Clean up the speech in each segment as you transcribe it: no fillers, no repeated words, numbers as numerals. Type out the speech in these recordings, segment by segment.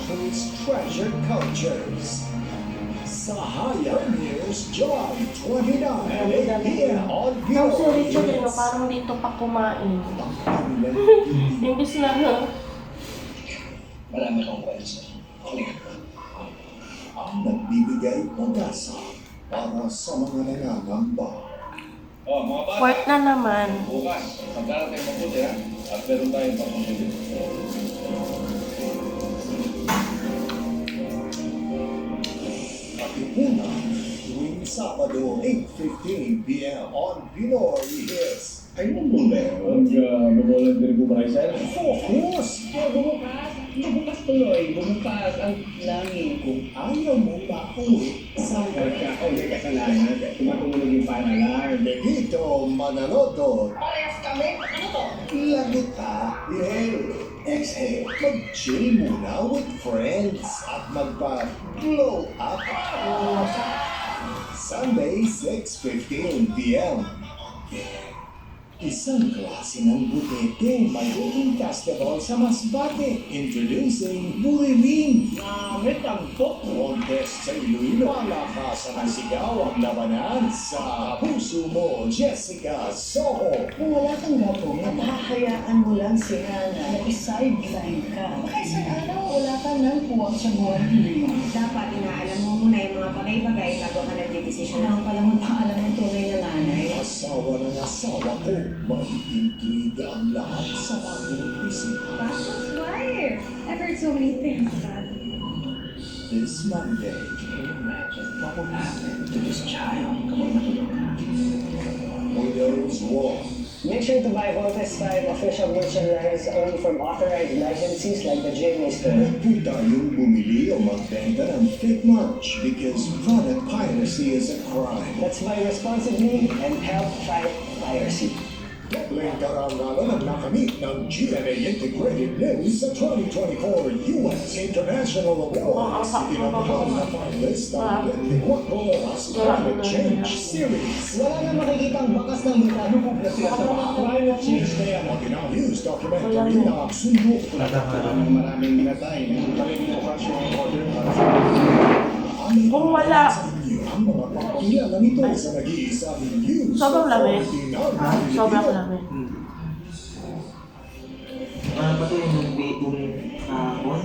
country's treasured cultures. Sahaya Premier's July 29, 8 p.m. on Ang sulit siya din, no? Pinoy. Parang dito pa kumain. Imbis na, Marami kang kwento. Ang nagbibigay pag-asa para sa mga nangangamba. Oh, mga bata. Work na naman. Bukas, magkano tayo mabuti ha? At meron tayong pagmabuti. Katipunan, tuwing Sabado, 8:15 p.m. on Pinoy Hits. Ay, muna yun. Mag-volunteer ko ba kayo sir? Of course! Bumukas! Bumukas tuloy! Bumukas ang langit. Kung ayaw mo pauwi sa Ako, hindi kasalanan. Tumatulog yung panalar. Dito Manaloto, Parehas kami? Ano to? Lagita, inhale, exhale, mag-chill muna with friends at magpa-glow up. Sunday, 6:15 p.m. Isang klase ng butete magiging festival sa Masbate. Introducing Buliling. Namit ang top contest sa Iloilo. Malakasan ang sigaw ang labanan sa puso mo, Jessica Soho. Kung wala kang gagawin at hahayaan mo lang si Hana na isideline ka, baka isang araw wala ka nang puwang sa buwan mo. Dapat inaalam mo muna yung mga bagay-bagay bago ka nagdedesisyon. Kailangan pala mo paalam ng tunay na nanay. Asawa ng asawa ko, maiintriga ang lahat sa bagong bisita. Pastor's wife! I've heard so many things about This Monday, Imagine what will happen to this child kapag natulog na. Widow's War. Make sure to buy Voltes 5 official merchandise only from authorized licensees like the JMA Store. Huwag po tayong bumili o magbenta ng fake merch because product piracy is a crime. Let's buy responsibly and help fight piracy. Dobleng karangalan ang nakamit ng GMA Integrated News sa 2024 U.S. International Awards. Itinamahal na finalist ang 24 Oras Climate Change Series. Wala na makikitang bakas ng mukha ng populasyon sa mga Climate Change na yan ang ginawis documentary na absundo. Maraming minatay. Pag-ibukasyon ng order para sa Kung wala. Ang mga pakilala nito sa nag-iisang news. Sobrang lamig. Sobrang lamig. Pati yung hapon.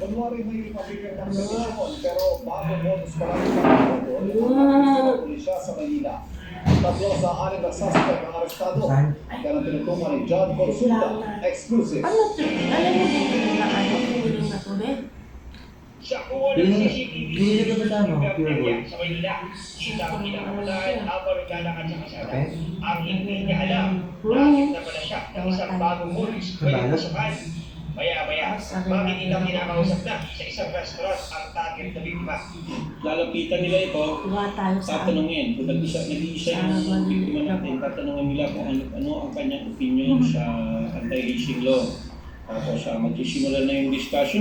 Kunwari may pabigyan ng petisyon, pero bago bonus pa lang sa pulisya sa Manila. Tatlo sa 6 na suspect ang arestado. Kaya ang tinutungan ni John Consulta, exclusive. Alam mo dito na piling na tubig? Sa kuha ng CCTV, Bili ko ba pure gold? sa Manila, sila ang pinakamulaan Amerikana at sa kasama. Ang hindi niya alam, nakit na pala siya ng isang bagong movies pwede pasukan. Maya-maya, bakit ilang kinakausap na sa isang restaurant ang target na biktima. Lalapitan nila ito, Gawa tayo sa tatanungin. Kung nag-iisa yung biktima natin, tatanungin nila kung ano ang kanyang opinion sa anti-aging law. Tapos magsisimula na yung discussion.